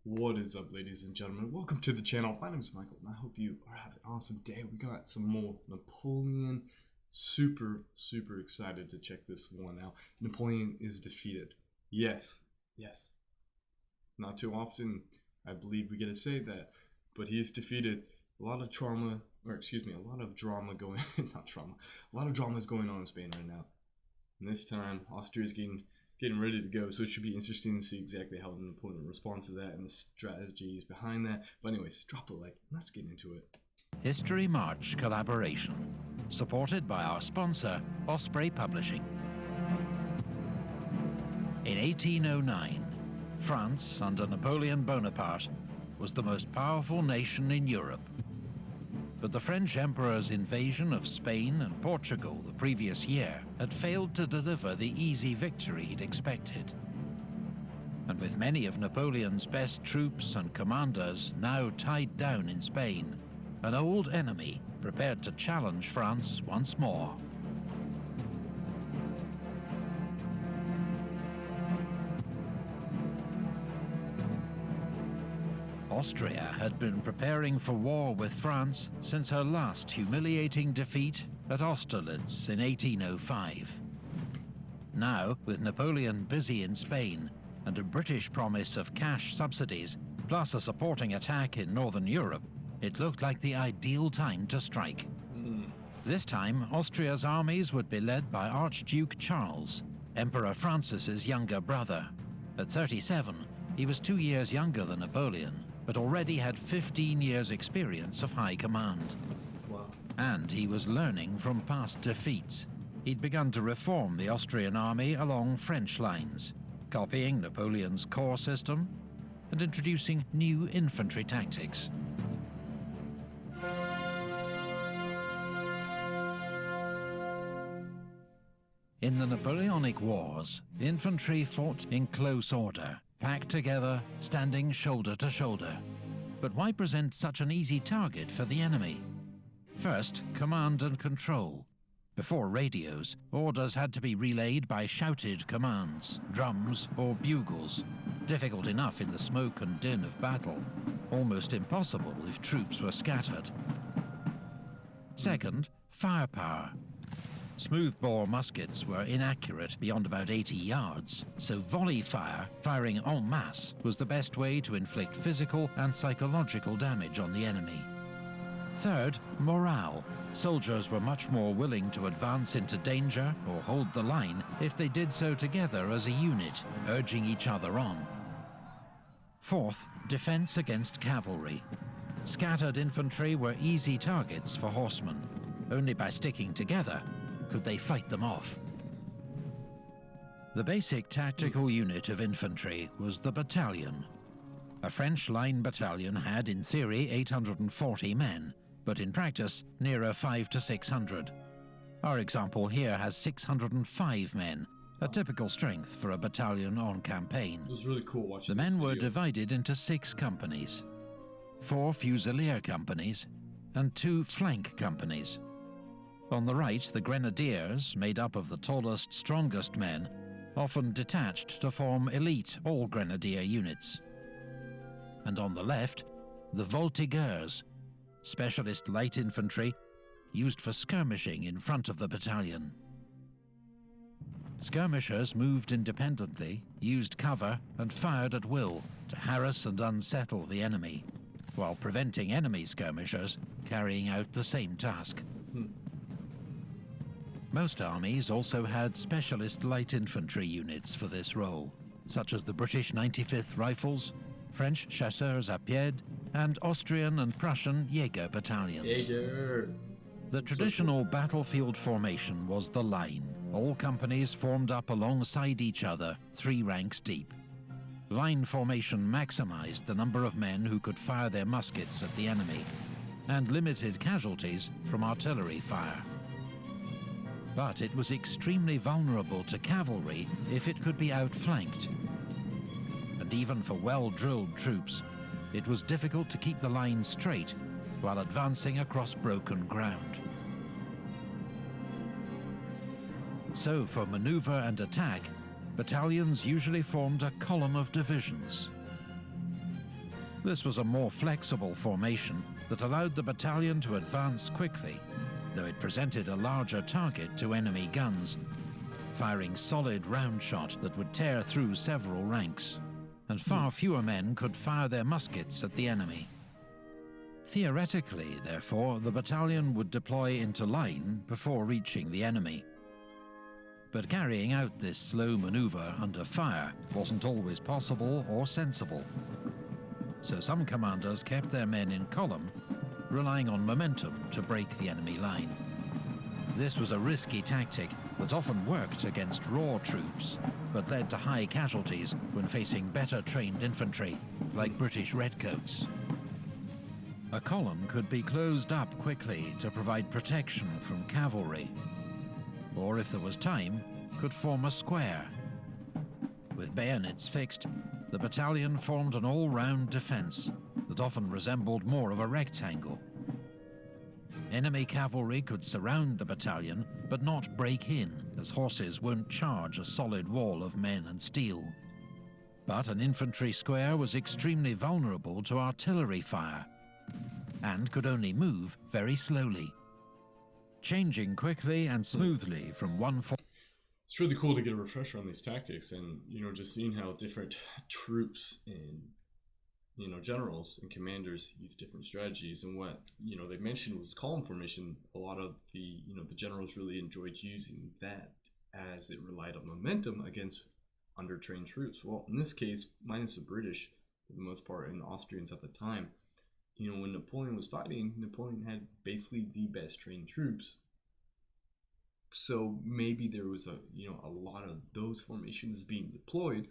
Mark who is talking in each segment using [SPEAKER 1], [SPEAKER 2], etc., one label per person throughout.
[SPEAKER 1] What is up, ladies and gentlemen? Welcome to the channel. My name is Michael, and I hope you are having an awesome day. We got some more Napoleon. Super excited to check this one out. Napoleon is defeated. Yes. Not too often, I believe we get to say that, but he is defeated. A lot of trauma, or excuse me, a lot of drama going, not trauma, a lot of drama is going on in Spain right now. And this time, Austria is getting ready to go, so it should be interesting to see exactly how Napoleon responds to that and the strategies behind that. But anyways, drop a like, let's get into it.
[SPEAKER 2] History March collaboration, supported by our sponsor, Osprey Publishing. In 1809, France, under Napoleon Bonaparte, was the most powerful nation in Europe. But the French Emperor's invasion of Spain and Portugal the previous year had failed to deliver the easy victory he'd expected. And with many of Napoleon's best troops and commanders now tied down in Spain, an old enemy prepared to challenge France once more. Austria had been preparing for war with France since her last humiliating defeat at Austerlitz in 1805. Now, with Napoleon busy in Spain and a British promise of cash subsidies, plus a supporting attack in Northern Europe, it looked like the ideal time to strike. This time, Austria's armies would be led by Archduke Charles, Emperor Francis's younger brother. At 37, he was 2 years younger than Napoleon, but already had 15 years' experience of high command.
[SPEAKER 1] Wow.
[SPEAKER 2] And he was learning from past defeats. He'd begun to reform the Austrian army along French lines, copying Napoleon's corps system and introducing new infantry tactics. In the Napoleonic Wars, infantry fought in close order, packed together, standing shoulder to shoulder. But why present such an easy target for the enemy? First, command and control. Before radios, orders had to be relayed by shouted commands, drums or bugles. Difficult enough in the smoke and din of battle, almost impossible if troops were scattered. Second, firepower. Smoothbore muskets were inaccurate beyond about 80 yards, so volley fire, firing en masse, was the best way to inflict physical and psychological damage on the enemy. Third, morale. Soldiers were much more willing to advance into danger or hold the line if they did so together as a unit, urging each other on. Fourth, defense against cavalry. Scattered infantry were easy targets for horsemen. Only by sticking together could they fight them off. The basic tactical unit of infantry was the battalion. A French line battalion had, in theory, 840 men, but in practice, nearer 500 to 600. Our example here has 605 men, a typical strength for a battalion on campaign.
[SPEAKER 1] It was really cool watching
[SPEAKER 2] The men were
[SPEAKER 1] video.
[SPEAKER 2] divided into 6 companies, 4 fusilier companies, and 2 flank companies. On the right, the grenadiers, made up of the tallest, strongest men, often detached to form elite all-grenadier units. And on the left, the voltigeurs, specialist light infantry, used for skirmishing in front of the battalion. Skirmishers moved independently, used cover, and fired at will to harass and unsettle the enemy, while preventing enemy skirmishers carrying out the same task. Most armies also had specialist light infantry units for this role, such as the British 95th Rifles, French Chasseurs à Pied, and Austrian and Prussian Jaeger battalions. The traditional battlefield formation was the line, all companies formed up alongside each other, 3 ranks deep. Line formation maximized the number of men who could fire their muskets at the enemy, and limited casualties from artillery fire. But it was extremely vulnerable to cavalry if it could be outflanked. And even for well-drilled troops, it was difficult to keep the line straight while advancing across broken ground. So for maneuver and attack, battalions usually formed a column of divisions. This was a more flexible formation that allowed the battalion to advance quickly, though it presented a larger target to enemy guns, firing solid round shot that would tear through several ranks, and far fewer men could fire their muskets at the enemy. Theoretically, therefore, the battalion would deploy into line before reaching the enemy. But carrying out this slow maneuver under fire wasn't always possible or sensible. So some commanders kept their men in column, relying on momentum to break the enemy line. This was a risky tactic that often worked against raw troops, but led to high casualties when facing better trained infantry, like British redcoats. A column could be closed up quickly to provide protection from cavalry, or if there was time, could form a square. With bayonets fixed, the battalion formed an all-round defence that often resembled more of a rectangle. Enemy cavalry could surround the battalion, but not break in, as horses won't charge a solid wall of men and steel. But an infantry square was extremely vulnerable to artillery fire, and could only move very slowly, changing quickly and smoothly from one form.
[SPEAKER 1] It's really cool to get a refresher on these tactics, and just seeing how different troops and generals and commanders use different strategies. And what they mentioned was column formation. A lot of the the generals really enjoyed using that, as it relied on momentum against undertrained troops. Well, in this case, minus the British for the most part and the Austrians at the time, when Napoleon was fighting, Napoleon had basically the best trained troops. So maybe there was a lot of those formations being deployed.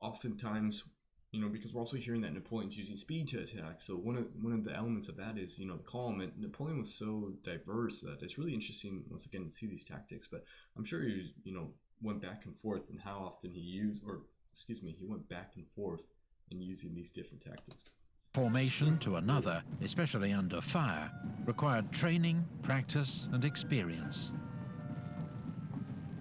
[SPEAKER 1] Oftentimes, because we're also hearing that Napoleon's using speed to attack. So one of the elements of that is the column. And Napoleon was so diverse that it's really interesting once again to see these tactics. But I'm sure he went back and forth in how often he went back and forth in using these different tactics.
[SPEAKER 2] Formation to another, especially under fire, required training, practice, and experience.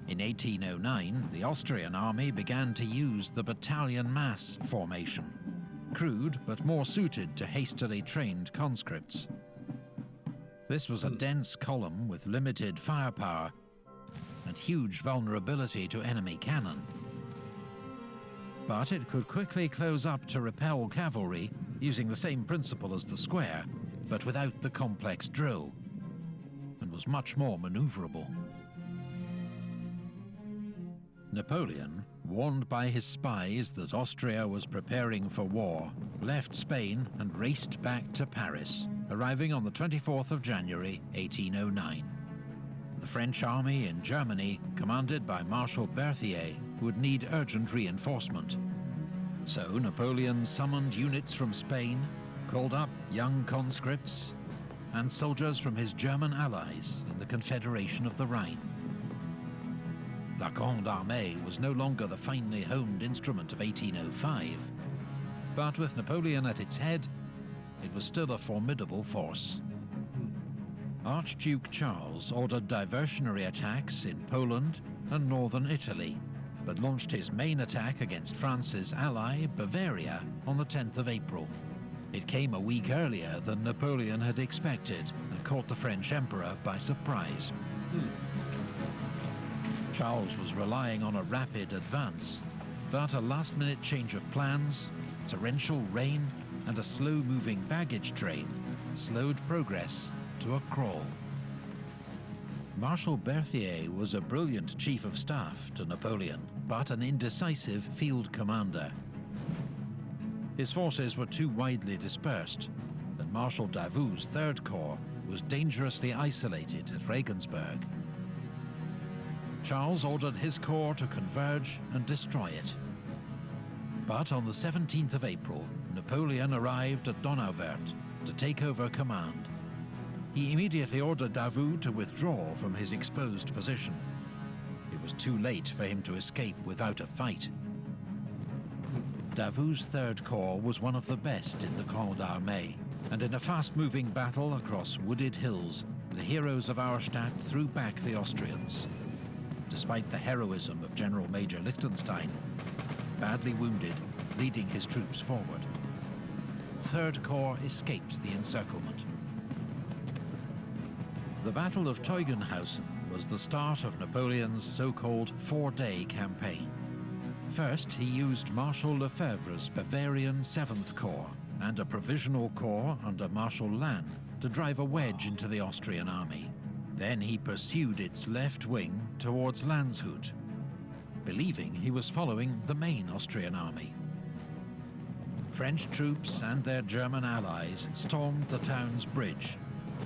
[SPEAKER 2] In 1809, the Austrian army began to use the battalion mass formation, crude but more suited to hastily trained conscripts. This was a dense column with limited firepower and huge vulnerability to enemy cannon. But it could quickly close up to repel cavalry using the same principle as the square, but without the complex drill, and was much more maneuverable. Napoleon, warned by his spies that Austria was preparing for war, left Spain and raced back to Paris, arriving on the 24th of January, 1809. The French army in Germany, commanded by Marshal Berthier, would need urgent reinforcement. So Napoleon summoned units from Spain, called up young conscripts, and soldiers from his German allies in the Confederation of the Rhine. La Grande Armée was no longer the finely honed instrument of 1805, but with Napoleon at its head, it was still a formidable force. Archduke Charles ordered diversionary attacks in Poland and northern Italy, but launched his main attack against France's ally, Bavaria, on the 10th of April. It came a week earlier than Napoleon had expected and caught the French Emperor by surprise. Charles was relying on a rapid advance, but a last-minute change of plans, torrential rain, and a slow-moving baggage train slowed progress to a crawl. Marshal Berthier was a brilliant chief of staff to Napoleon, but an indecisive field commander. His forces were too widely dispersed, and Marshal Davout's Third Corps was dangerously isolated at Regensburg. Charles ordered his corps to converge and destroy it. But on the 17th of April, Napoleon arrived at Donauwörth to take over command. He immediately ordered Davout to withdraw from his exposed position. It was too late for him to escape without a fight. Davout's Third Corps was one of the best in the Grande Armée, and in a fast-moving battle across wooded hills, the heroes of Auerstadt threw back the Austrians. Despite the heroism of General Major Liechtenstein, badly wounded, leading his troops forward. Third Corps escaped the encirclement. The Battle of Toygenhausen was the start of Napoleon's so-called four-day campaign. First, he used Marshal Lefebvre's Bavarian 7th Corps and a provisional corps under Marshal Lannes to drive a wedge into the Austrian army. Then he pursued its left wing towards Landshut, believing he was following the main Austrian army. French troops and their German allies stormed the town's bridge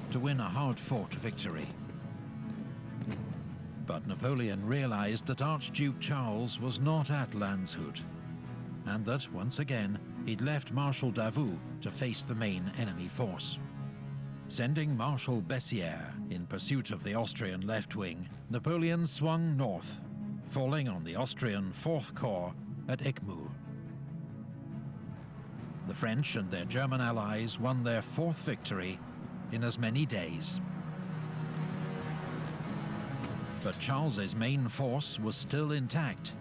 [SPEAKER 2] to win a hard-fought victory. But Napoleon realized that Archduke Charles was not at Landshut, and that, once again, he'd left Marshal Davout to face the main enemy force. Sending Marshal Bessieres in pursuit of the Austrian left wing, Napoleon swung north, falling on the Austrian 4th Corps at Eckmühl. The French and their German allies won their 4th victory in as many days. But Charles's main force was still intact,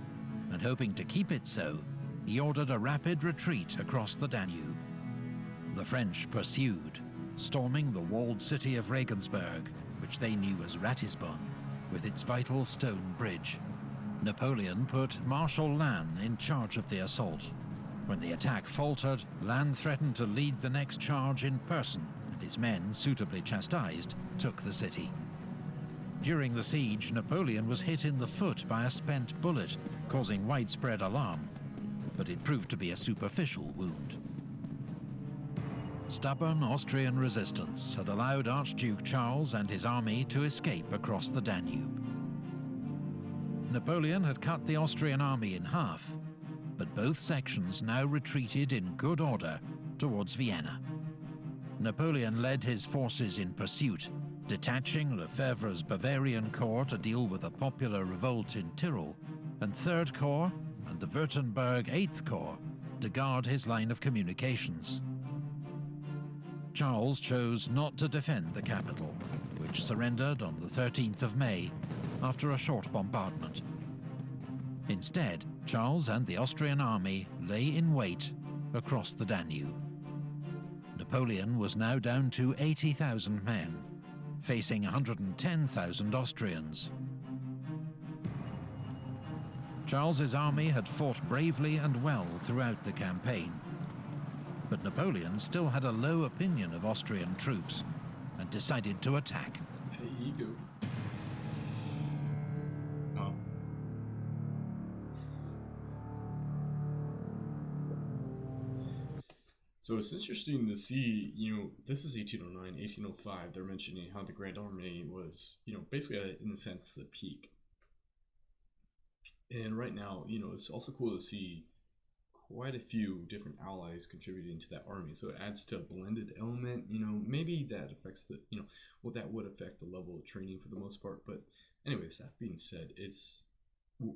[SPEAKER 2] and hoping to keep it so, he ordered a rapid retreat across the Danube. The French pursued, storming the walled city of Regensburg, which they knew as Ratisbon, with its vital stone bridge. Napoleon put Marshal Lannes in charge of the assault. When the attack faltered, Lannes threatened to lead the next charge in person, and his men, suitably chastised, took the city. During the siege, Napoleon was hit in the foot by a spent bullet, causing widespread alarm, but it proved to be a superficial wound. Stubborn Austrian resistance had allowed Archduke Charles and his army to escape across the Danube. Napoleon had cut the Austrian army in half, but both sections now retreated in good order towards Vienna. Napoleon led his forces in pursuit, detaching Lefebvre's Bavarian Corps to deal with a popular revolt in Tyrol, and 3rd Corps and the Württemberg 8th Corps to guard his line of communications. Charles chose not to defend the capital, which surrendered on the 13th of May after a short bombardment. Instead, Charles and the Austrian army lay in wait across the Danube. Napoleon was now down to 80,000 men, facing 110,000 Austrians. Charles's army had fought bravely and well throughout the campaign, but Napoleon still had a low opinion of Austrian troops and decided to attack.
[SPEAKER 1] Hey, ego. Oh. So it's interesting to see, this is 1809, 1805. They're mentioning how the Grand Army was, basically at, in a sense, the peak. And right now, it's also cool to see quite a few different allies contributing to that army. So it adds to a blended element, maybe that affects the, that would affect the level of training for the most part. But anyways, that being said,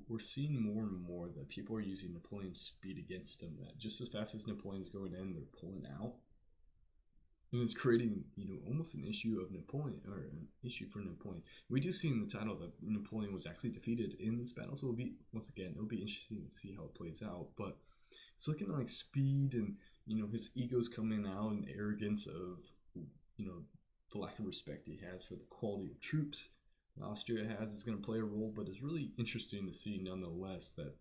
[SPEAKER 1] we're seeing more and more that people are using Napoleon's speed against them, that just as fast as Napoleon's going in, they're pulling out. And it's creating, almost an issue of Napoleon, or an issue for Napoleon. We do see in the title that Napoleon was actually defeated in this battle, so it'll be interesting to see how it plays out. But it's looking like speed and, his ego's coming out, and arrogance of, the lack of respect he has for the quality of troops Austria has is going to play a role. But it's really interesting to see nonetheless that,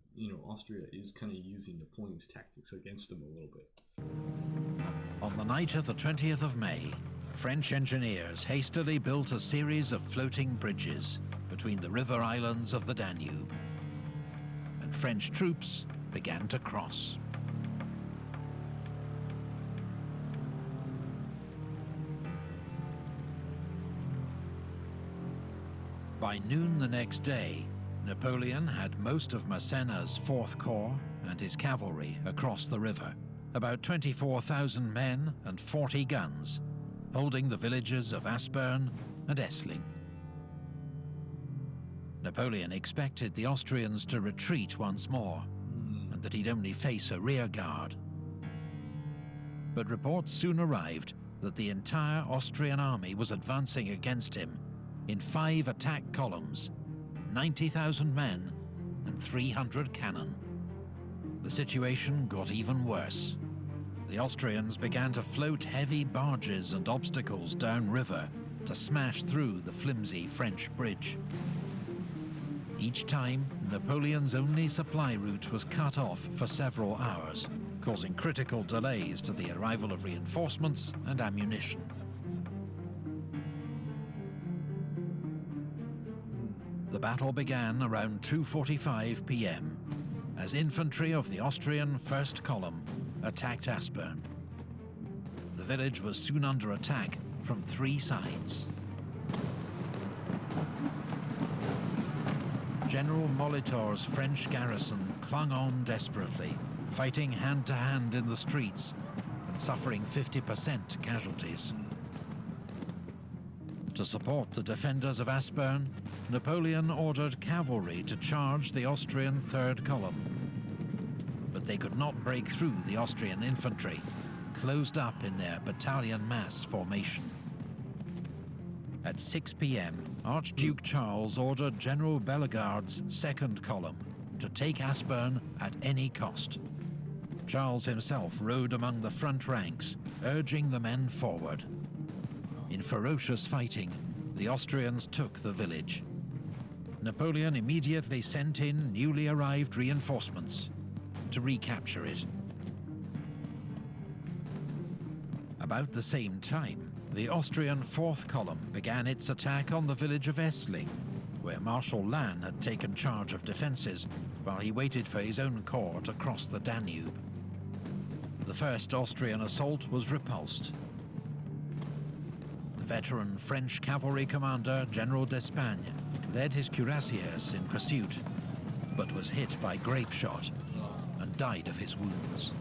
[SPEAKER 1] Austria is kind of using Napoleon's tactics against him a little bit.
[SPEAKER 2] On the night of the 20th of May, French engineers hastily built a series of floating bridges between the river islands of the Danube, and French troops began to cross. By noon the next day, Napoleon had most of Massena's 4th Corps and his cavalry across the river, about 24,000 men and 40 guns, holding the villages of Aspern and Essling. Napoleon expected the Austrians to retreat once more, and that he'd only face a rear guard. But reports soon arrived that the entire Austrian army was advancing against him in 5 attack columns, 90,000 men and 300 cannon. The situation got even worse. the Austrians began to float heavy barges and obstacles downriver to smash through the flimsy French bridge. Each time, Napoleon's only supply route was cut off for several hours, causing critical delays to the arrival of reinforcements and ammunition. The battle began around 2:45 p.m. as infantry of the Austrian First Column attacked Aspern. The village was soon under attack from 3 sides. General Molitor's French garrison clung on desperately, fighting hand-to-hand in the streets and suffering 50% casualties. To support the defenders of Aspern, Napoleon ordered cavalry to charge the Austrian Third Column. But they could not break through the Austrian infantry, closed up in their battalion mass formation. At 6 p.m, Archduke Charles ordered General Bellegarde's Second Column to take Aspern at any cost. Charles himself rode among the front ranks, urging the men forward. In ferocious fighting, the Austrians took the village. Napoleon immediately sent in newly arrived reinforcements to recapture it. About the same time, the Austrian Fourth Column began its attack on the village of Essling, where Marshal Lannes had taken charge of defences while he waited for his own corps to cross the Danube. The first Austrian assault was repulsed. The veteran French cavalry commander General d'Espagne led his cuirassiers in pursuit, but was hit by grape shot and died of his wounds.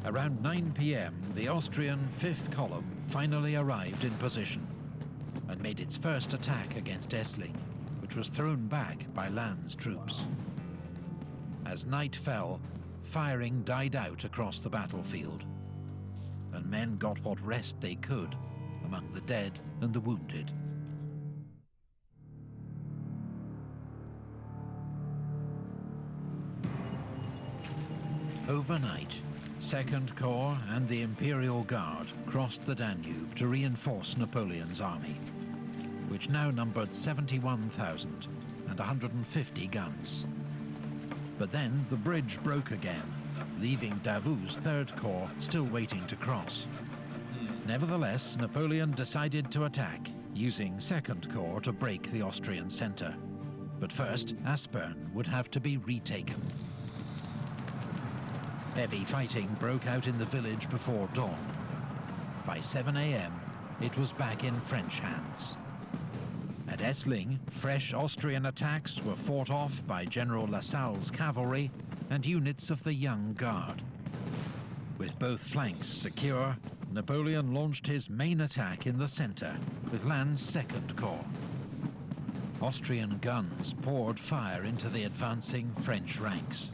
[SPEAKER 2] Around 9 p.m, the Austrian Fifth Column finally arrived in position and made its first attack against Essling, which was thrown back by Lannes' troops. As night fell, firing died out across the battlefield, and men got what rest they could among the dead and the wounded. Overnight, Second Corps and the Imperial Guard crossed the Danube to reinforce Napoleon's army, which now numbered 71,000 and 150 guns. But then the bridge broke again, leaving Davout's Third Corps still waiting to cross. Nevertheless, Napoleon decided to attack, using Second Corps to break the Austrian centre. But first, Aspern would have to be retaken. Heavy fighting broke out in the village before dawn. By 7 a.m, it was back in French hands. At Essling, fresh Austrian attacks were fought off by General Lassalle's cavalry and units of the Young Guard. With both flanks secure, Napoleon launched his main attack in the centre with Lannes' Second Corps. Austrian guns poured fire into the advancing French ranks.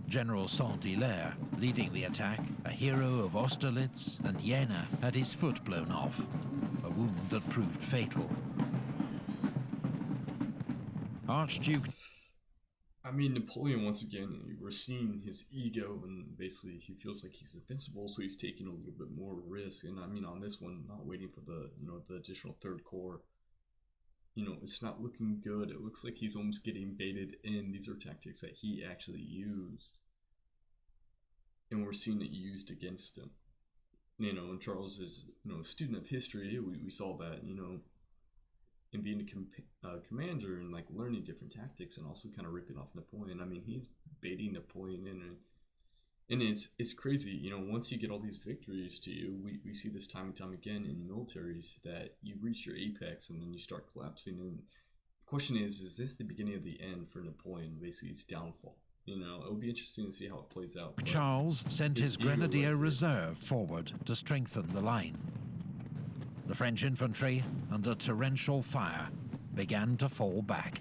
[SPEAKER 2] General Saint-Hilaire, leading the attack, a hero of Austerlitz and Jena, had his foot blown off, a wound that proved fatal. Archduke...
[SPEAKER 1] I mean, Napoleon, once again, we're seeing his ego, and basically he feels like he's invincible, so he's taking a little bit more risk. And I mean, on this one, not waiting for the, the additional Third Corps, it's not looking good. It looks like he's almost getting baited in. These are tactics that he actually used, and we're seeing it used against him. And Charles is, a student of history. We saw that, and being a commander and like learning different tactics and also kind of ripping off Napoleon. I mean, he's baiting Napoleon in, and it's crazy. Once you get all these victories to you, we see this time and time again in militaries that you reach your apex and then you start collapsing. And the question is this the beginning of the end for Napoleon, basically his downfall? It'll be interesting to see how it plays out.
[SPEAKER 2] Charles sent his Grenadier Reserve forward to strengthen the line. The French infantry, under torrential fire, began to fall back.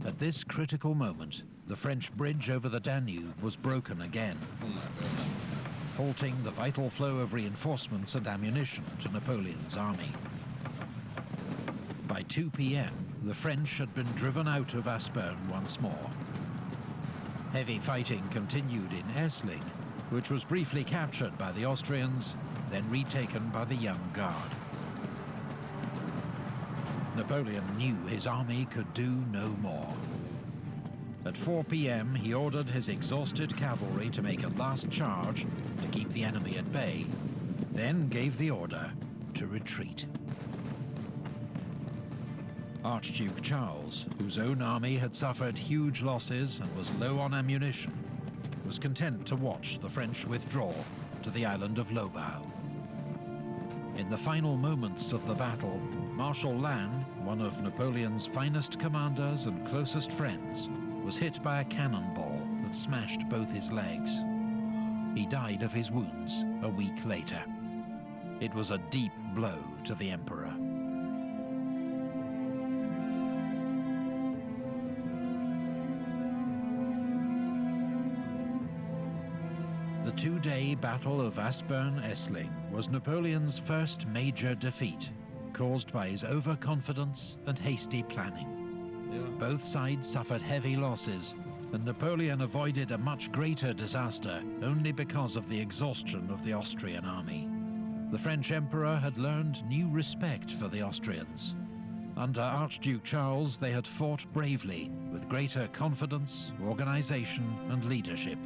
[SPEAKER 2] At this critical moment, the French bridge over the Danube was broken again, halting the vital flow of reinforcements and ammunition to Napoleon's army. By 2 p.m, the French had been driven out of Aspern once more. Heavy fighting continued in Essling, which was briefly captured by the Austrians, then retaken by the Young Guard. Napoleon knew his army could do no more. At 4 p.m, he ordered his exhausted cavalry to make a last charge to keep the enemy at bay, then gave the order to retreat. Archduke Charles, whose own army had suffered huge losses and was low on ammunition, was content to watch the French withdraw to the island of Lobau. In the final moments of the battle, Marshal Lannes, one of Napoleon's finest commanders and closest friends, was hit by a cannonball that smashed both his legs. He died of his wounds a week later. It was a deep blow to the Emperor. The two-day Battle of Aspern-Essling was Napoleon's first major defeat, caused by his overconfidence and hasty planning. Both sides suffered heavy losses, and Napoleon avoided a much greater disaster only because of the exhaustion of the Austrian army. The French Emperor had learned new respect for the Austrians. Under Archduke Charles, they had fought bravely, with greater confidence, organization, and leadership.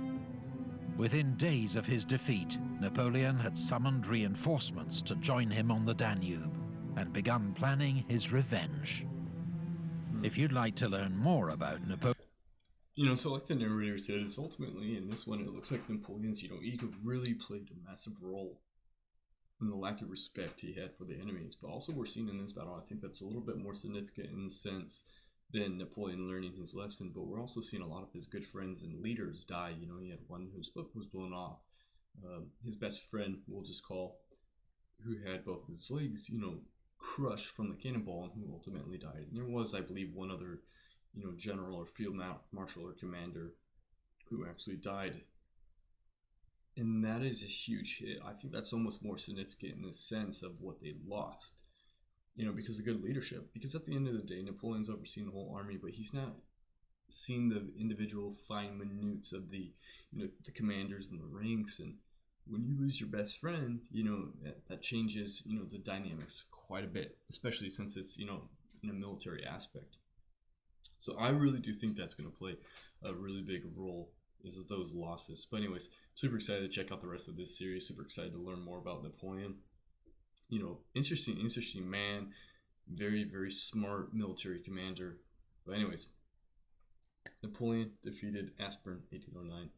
[SPEAKER 2] Within days of his defeat, Napoleon had summoned reinforcements to join him on the Danube, and begun planning his revenge. If you'd like to learn more about Napoleon...
[SPEAKER 1] So like the narrator said, is ultimately in this one, it looks like Napoleon's, ego really played a massive role in the lack of respect he had for the enemies. But also we're seeing in this battle, I think that's a little bit more significant in the sense than Napoleon learning his lesson, but we're also seeing a lot of his good friends and leaders die. He had one whose foot was blown off. His best friend, we'll just call, who had both his legs, crushed from the cannonball, and who ultimately died. And there was, I believe, one other, general or field marshal or commander who actually died. And that is a huge hit. I think that's almost more significant in the sense of what they lost, because of good leadership. Because at the end of the day, Napoleon's overseeing the whole army, but he's not seeing the individual fine minutes of the, the commanders and the ranks. And when you lose your best friend, that changes, the dynamics quite a bit, especially since it's, in a military aspect. So I really do think that's going to play a really big role, is those losses. But anyways, super excited to check out the rest of this series. Super excited to learn more about Napoleon. Interesting man. Very, very smart military commander. But anyways, Napoleon defeated Aspern 1809.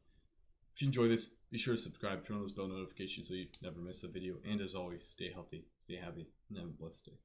[SPEAKER 1] If you enjoy this, be sure to subscribe, turn on those bell notifications so you never miss a video. And as always, stay healthy, stay happy, and have a blessed day.